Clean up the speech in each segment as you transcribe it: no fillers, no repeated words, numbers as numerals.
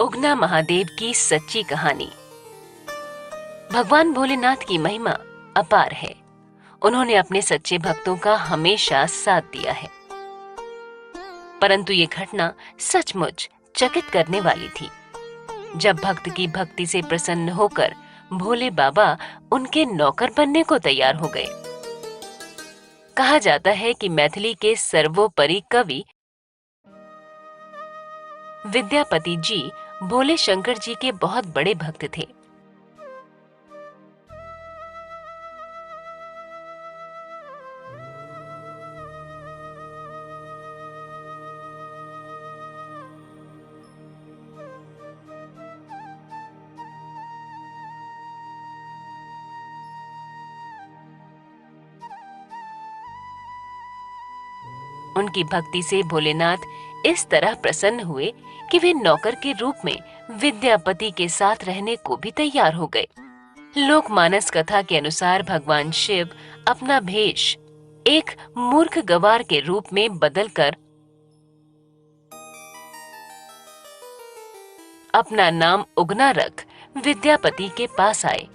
उगना महादेव की सच्ची कहानी। भगवान भोलेनाथ की महिमा अपार है। उन्होंने अपने सच्चे भक्तों का हमेशा साथ दिया है। परंतु ये घटना सचमुच चकित करने वाली थी। जब भक्त की भक्ति से प्रसन्न होकर भोले बाबा उनके नौकर बनने को तैयार हो गए। कहा जाता है कि मैथिली के सर्वोपरि कवि विद्यापति जी भोले शंकर जी के बहुत बड़े भक्त थे। उनकी भक्ति से भोलेनाथ इस तरह प्रसन्न हुए कि वे नौकर के रूप में विद्यापति के साथ रहने को भी तैयार हो गए। लोकमानस कथा के अनुसार भगवान शिव अपना भेष एक मूर्ख गवार के रूप में बदलकर अपना नाम उगना रख विद्यापति के पास आए।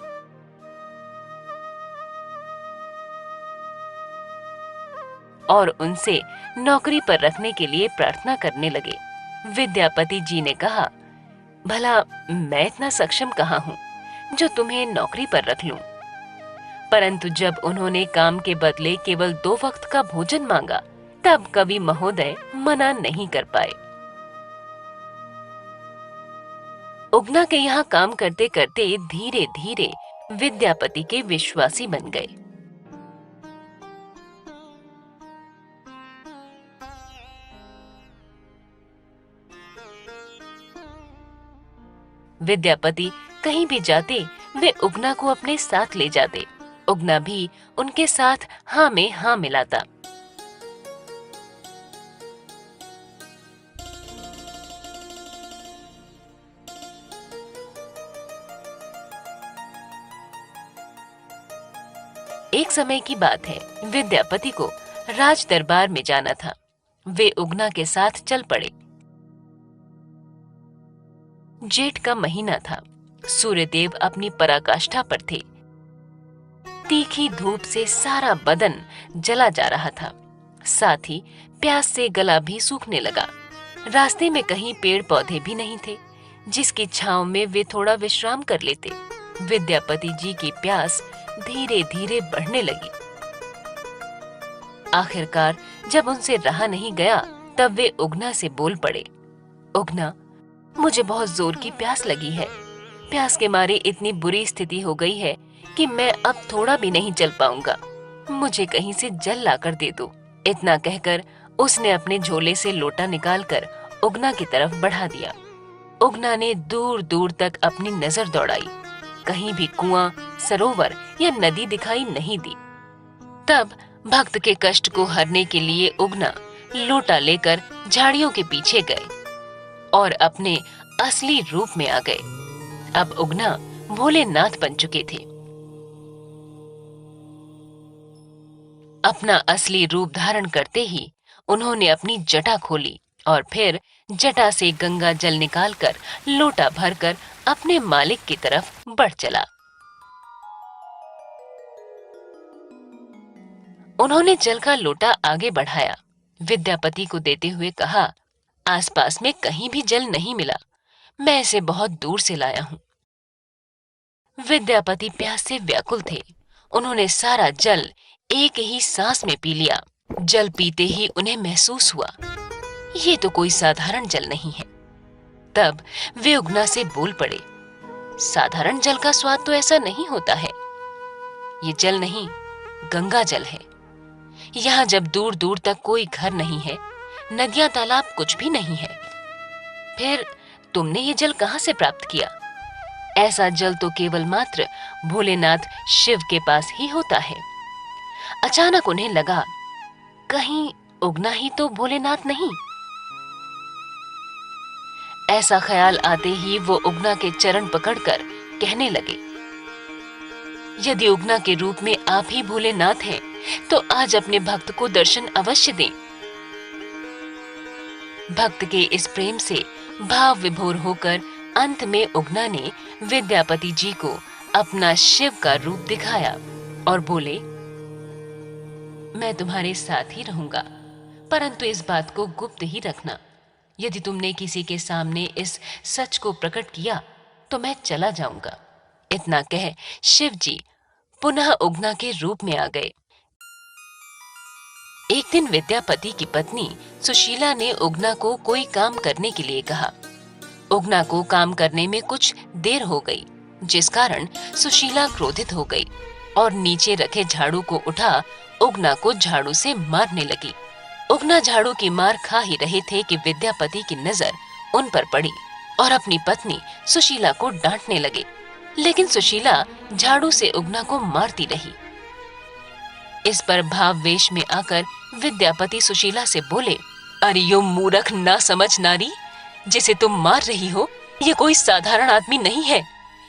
और उनसे नौकरी पर रखने के लिए प्रार्थना करने लगे। विद्यापति जी ने कहा, भला मैं इतना सक्षम कहाँ हूँ जो तुम्हें नौकरी पर रख लूं। परंतु जब उन्होंने काम के बदले केवल 2 वक्त का भोजन मांगा, तब कवि महोदय मना नहीं कर पाए। उगना के यहाँ काम करते करते धीरे धीरे विद्यापति के विश्वासी बन गए। विद्यापति कहीं भी जाते वे उगना को अपने साथ ले जाते। उगना भी उनके साथ हाँ में हाँ मिलाता। एक समय की बात है, विद्यापति को राज दरबार में जाना था। वे उगना के साथ चल पड़े। जेठ का महीना था। सूर्यदेव अपनी पराकाष्ठा पर थे। तीखी धूप से सारा बदन जला जा रहा था। साथ ही प्यास से गला भी सूखने लगा। रास्ते में कहीं पेड़ पौधे भी नहीं थे जिसकी छांव में वे थोड़ा विश्राम कर लेते। विद्यापति जी की प्यास धीरे धीरे बढ़ने लगी। आखिरकार जब उनसे रहा नहीं गया, तब वे उगना से बोल पड़े, उगना, मुझे बहुत जोर की प्यास लगी है। प्यास के मारे इतनी बुरी स्थिति हो गई है कि मैं अब थोड़ा भी नहीं चल पाऊंगा। मुझे कहीं से जल लाकर दे दो। इतना कहकर उसने अपने झोले से लोटा निकालकर उगना की तरफ बढ़ा दिया। उगना ने दूर दूर तक अपनी नजर दौड़ाई। कहीं भी कुआं, सरोवर या नदी दिखाई नहीं दी। तब भक्त के कष्ट को हरने के लिए उगना लोटा लेकर झाड़ियों के पीछे गए और अपने असली रूप में आ गए। अब उगना भोलेनाथ बन चुके थे। अपना असली रूप धारण करते ही उन्होंने अपनी जटा खोली और फिर जटा से गंगा जल निकालकर लोटा भरकर अपने मालिक की तरफ बढ़ चला। उन्होंने जल का लोटा आगे बढ़ाया। विद्यापति को देते हुए कहा, आसपास में कहीं भी जल नहीं मिला। मैं इसे बहुत दूर से लाया हूं। विद्यापति प्यास से व्याकुल थे। उन्होंने सारा जल एक ही सांस में पी लिया। जल पीते ही उन्हें महसूस हुआ, ये तो कोई साधारण जल नहीं है। तब वे उगना से बोल पड़े, साधारण जल का स्वाद तो ऐसा नहीं होता है। ये जल नहीं, गंगा जल है। यहाँ जब दूर दूर तक कोई घर नहीं है, नदियां तालाब कुछ भी नहीं है, फिर तुमने ये जल कहाँ से प्राप्त किया? ऐसा जल तो केवल मात्र भोलेनाथ शिव के पास ही होता है। अचानक उन्हें लगा, कहीं उगना ही तो भोलेनाथ नहीं? ऐसा ख्याल आते ही वो उगना के चरण पकड़कर कहने लगे, यदि उगना के रूप में आप ही भोलेनाथ हैं, तो आज अपने भक्त को दर्शन अवश्य दें। भक्त के इस प्रेम से भाव विभोर होकर अंत में उगना ने विद्यापति जी को अपना शिव का रूप दिखाया और बोले, मैं तुम्हारे साथ ही रहूंगा, परंतु इस बात को गुप्त ही रखना। यदि तुमने किसी के सामने इस सच को प्रकट किया तो मैं चला जाऊंगा। इतना कह शिव जी पुनः उगना के रूप में आ गए। एक दिन विद्यापति की पत्नी सुशीला ने उगना को कोई काम करने के लिए कहा। उगना को काम करने में कुछ देर हो गई, जिस कारण सुशीला क्रोधित हो गई और नीचे रखे झाड़ू को उठा उगना को झाड़ू से मारने लगी। उगना झाड़ू की मार खा ही रहे थे कि विद्यापति की नजर उन पर पड़ी और अपनी पत्नी सुशीला को डांटने लगे, लेकिन सुशीला झाड़ू से उगना को मारती रही। इस पर भाववेश में आकर विद्यापति सुशीला से बोले, अरे यो मूर्ख ना समझ नारी, जिसे तुम मार रही हो ये कोई साधारण आदमी नहीं है,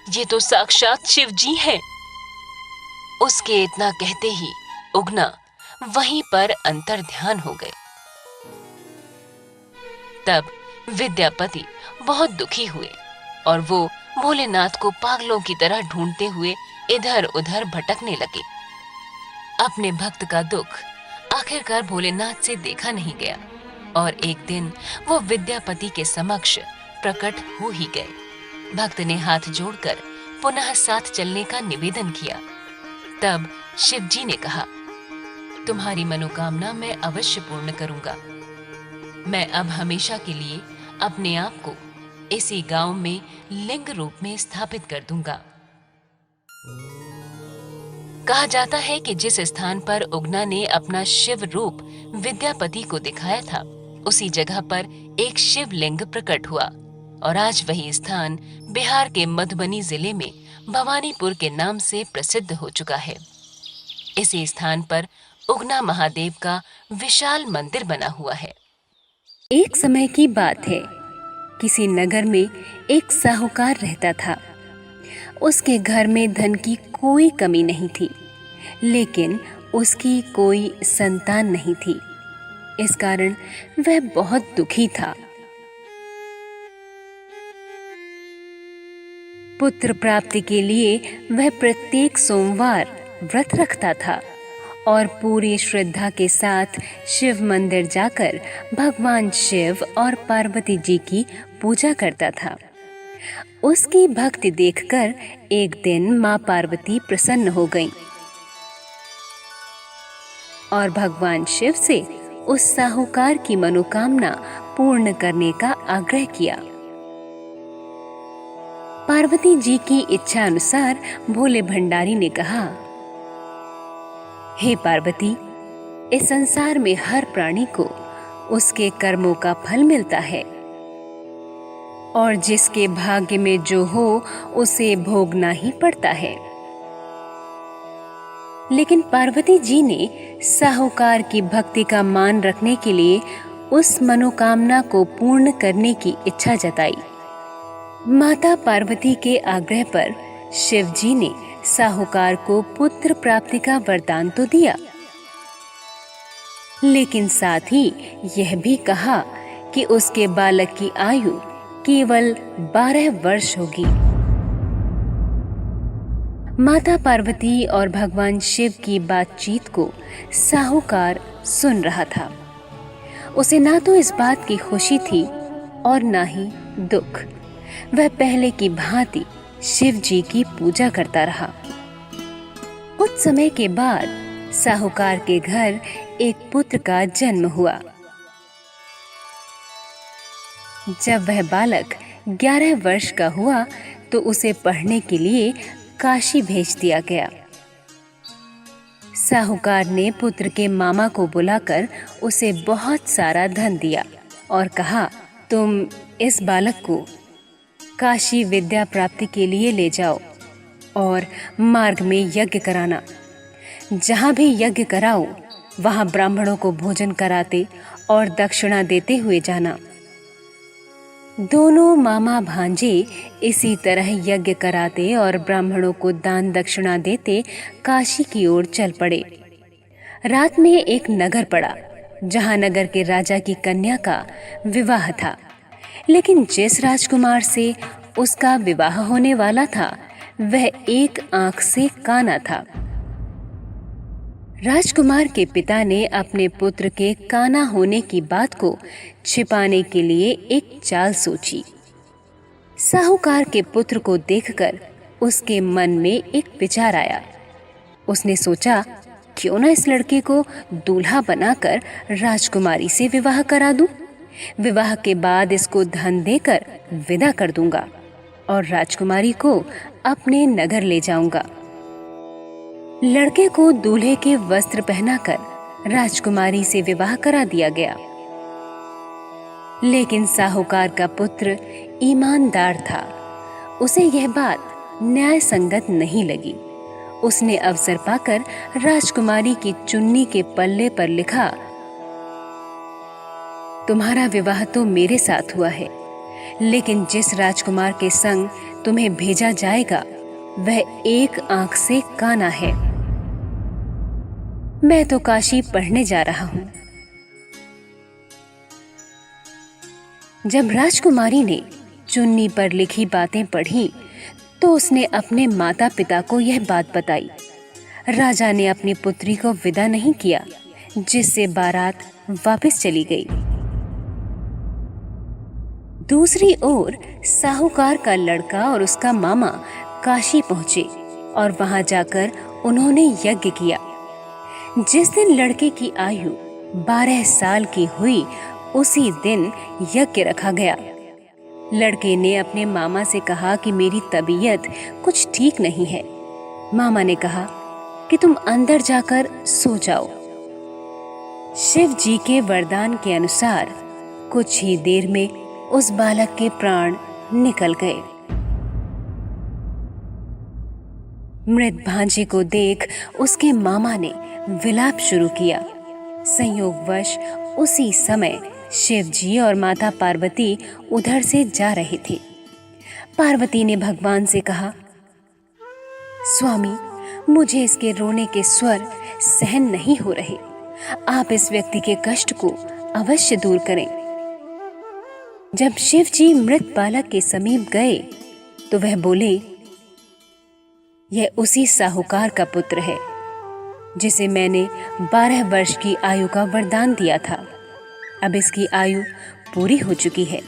ये तो साक्षात शिव जी हैं। उसके इतना कहते ही उगना वहीं पर अंतर्ध्यान हो गए। तब विद्यापति बहुत दुखी हुए और वो भोलेनाथ को पागलों की तरह ढूंढते हुए इधर उधर भटकने लगे। अपने भक्त का दुख आखिरकार भोलेनाथ से देखा नहीं गया और एक दिन वो विद्यापति के समक्ष प्रकट हो ही गए। भक्त ने हाथ जोड़कर पुनः साथ चलने का निवेदन किया। तब शिव जी ने कहा, तुम्हारी मनोकामना मैं अवश्य पूर्ण करूंगा। मैं अब हमेशा के लिए अपने आप को इसी गांव में लिंग रूप में स्थापित कर दूंगा। कहा जाता है कि जिस स्थान पर उगना ने अपना शिव रूप विद्यापति को दिखाया था, उसी जगह पर एक शिवलिंग प्रकट हुआ और आज वही स्थान बिहार के मधुबनी जिले में भवानीपुर के नाम से प्रसिद्ध हो चुका है। इसी स्थान पर उगना महादेव का विशाल मंदिर बना हुआ है। एक समय की बात है, किसी नगर में एक साहूकार रहता था। उसके घर में धन की कोई कमी नहीं थी, लेकिन उसकी कोई संतान नहीं थी। इस कारण वह बहुत दुखी था। पुत्र प्राप्ति के लिए वह प्रत्येक सोमवार व्रत रखता था और पूरी श्रद्धा के साथ शिव मंदिर जाकर भगवान शिव और पार्वती जी की पूजा करता था। उसकी भक्ति देखकर एक दिन मां पार्वती प्रसन्न हो गईं और भगवान शिव से उस साहूकार की मनोकामना पूर्ण करने का आग्रह किया। पार्वती जी की इच्छा अनुसार भोले भंडारी ने कहा, हे पार्वती, इस संसार में हर प्राणी को उसके कर्मों का फल मिलता है और जिसके भाग्य में जो हो उसे भोगना ही पड़ता है। लेकिन पार्वती जी ने साहूकार की भक्ति का मान रखने के लिए उस मनोकामना को पूर्ण करने की इच्छा जताई। माता पार्वती के आग्रह पर शिव जी ने साहूकार को पुत्र प्राप्ति का वरदान तो दिया, लेकिन साथ ही यह भी कहा कि उसके बालक की आयु केवल 12 वर्ष होगी। माता पार्वती और भगवान शिव की बातचीत को साहूकार सुन रहा था। उसे ना तो इस बात की खुशी थी और ना ही दुख। वह पहले की भांति शिव जी की पूजा करता रहा। कुछ समय के बाद साहूकार के घर एक पुत्र का जन्म हुआ। जब वह बालक 11 वर्ष का हुआ तो उसे पढ़ने के लिए काशी भेज दिया गया। साहूकार ने पुत्र के मामा को बुलाकर उसे बहुत सारा धन दिया और कहा, तुम इस बालक को काशी विद्या प्राप्ति के लिए ले जाओ और मार्ग में यज्ञ कराना। जहाँ भी यज्ञ कराओ वहाँ ब्राह्मणों को भोजन कराते और दक्षिणा देते हुए जाना। दोनों मामा भांजे इसी तरह यज्ञ कराते और ब्राह्मणों को दान दक्षिणा देते काशी की ओर चल पड़े। रात में एक नगर पड़ा, जहाँ नगर के राजा की कन्या का विवाह था। लेकिन जिस राजकुमार से उसका विवाह होने वाला था वह एक आंख से काना था। राजकुमार के पिता ने अपने पुत्र के काना होने की बात को छिपाने के लिए एक चाल सोची। साहूकार के पुत्र को देखकर उसके मन में एक विचार आया। उसने सोचा, क्यों ना इस लड़के को दूल्हा बनाकर राजकुमारी से विवाह करा दूं। विवाह के बाद इसको धन देकर विदा कर दूंगा और राजकुमारी को अपने नगर ले जाऊंगा। लड़के को दूल्हे के वस्त्र पहनाकर राजकुमारी से विवाह करा दिया गया। लेकिन साहूकार का पुत्र ईमानदार था। उसे यह बात न्याय संगत नहीं लगी। उसने अवसर पाकर राजकुमारी की चुन्नी के पल्ले पर लिखा, तुम्हारा विवाह तो मेरे साथ हुआ है, लेकिन जिस राजकुमार के संग तुम्हें भेजा जाएगा वह एक आंख से काना है। मैं तो काशी पढ़ने जा रहा हूं। जब राजकुमारी ने चुन्नी पर लिखी बातें पढ़ी तो उसने अपने माता पिता को यह बात बताई। राजा ने अपनी पुत्री को विदा नहीं किया, जिससे बारात वापस चली गई। दूसरी ओर साहूकार का लड़का और उसका मामा काशी पहुंचे और वहां जाकर उन्होंने यज्ञ किया। जिस दिन लड़के की आयु 12 साल की हुई उसी दिन यज्ञ रखा गया। लड़के ने अपने मामा से कहा कि मेरी तबीयत कुछ ठीक नहीं है। मामा ने कहा कि तुम अंदर जाकर सो जाओ। शिव जी के वरदान के अनुसार कुछ ही देर में उस बालक के प्राण निकल गए। मृत भांजे को देख उसके मामा ने विलाप शुरू किया। संयोगवश उसी समय शिव जी और माता पार्वती उधर से जा रहे थे। पार्वती ने भगवान से कहा, स्वामी, मुझे इसके रोने के स्वर सहन नहीं हो रहे। आप इस व्यक्ति के कष्ट को अवश्य दूर करें। जब शिव जी मृत बालक के समीप गए तो वह बोले, यह उसी साहूकार का पुत्र है जिसे मैंने 12 वर्ष की आयु का वरदान दिया था। अब इसकी आयु पूरी हो चुकी है।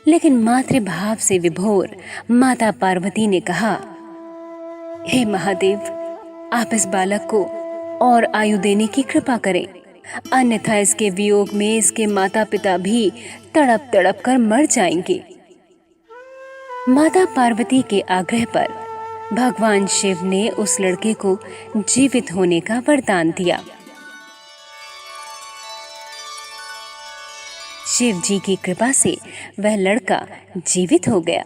लेकिन मातृभाव से विभोर माता पार्वती ने कहा, हे महादेव, आप इस बालक को और आयु देने की कृपा करें, अन्यथा इसके वियोग में इसके माता पिता भी तड़प तड़प कर मर जाएंगे। माता पार्वती के आग्रह पर भगवान शिव ने उस लड़के को जीवित होने का वरदान दिया। शिव जी की कृपा से वह लड़का जीवित हो गया।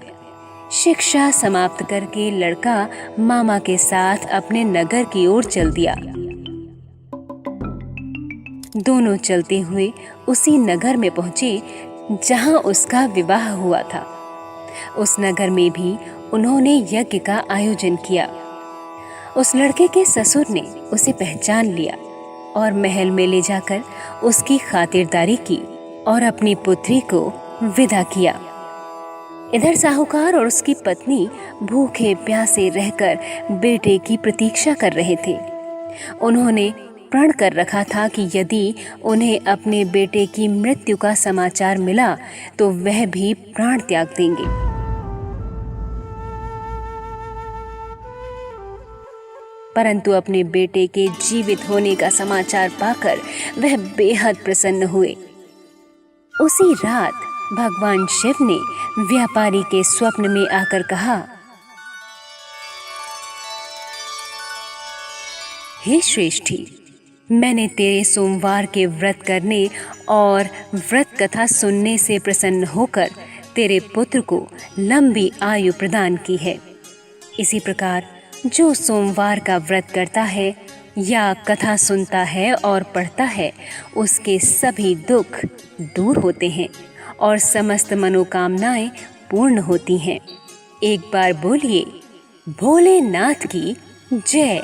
शिक्षा समाप्त करके लड़का मामा के साथ अपने नगर की ओर चल दिया। दोनों चलते हुए उसी नगर में पहुंचे जहां उसका विवाह हुआ था। उस नगर में भी उन्होंने यज्ञ का आयोजन किया। उस लड़के के ससुर ने उसे पहचान लिया और महल में ले जाकर उसकी खातिरदारी की और अपनी पुत्री को विदा किया। इधर साहूकार और उसकी पत्नी भूखे प्यासे रहकर बेटे की प्रतीक्षा कर रहे थे। उन्होंने प्रण कर रखा था कि यदि उन्हें अपने बेटे की मृत्यु का समाचार मिला तो वह भी प्राण त्याग देंगे। परंतु अपने बेटे के जीवित होने का समाचार पाकर वह बेहद प्रसन्न हुए। उसी रात भगवान शिव ने व्यापारी के स्वप्न में आकर कहा, हे श्रेष्ठी, मैंने तेरे सोमवार के व्रत करने और व्रत कथा सुनने से प्रसन्न होकर तेरे पुत्र को लंबी आयु प्रदान की है। इसी प्रकार जो सोमवार का व्रत करता है या कथा सुनता है और पढ़ता है, उसके सभी दुख दूर होते हैं और समस्त मनोकामनाएं पूर्ण होती हैं। एक बार बोलिए, भोलेनाथ की जय।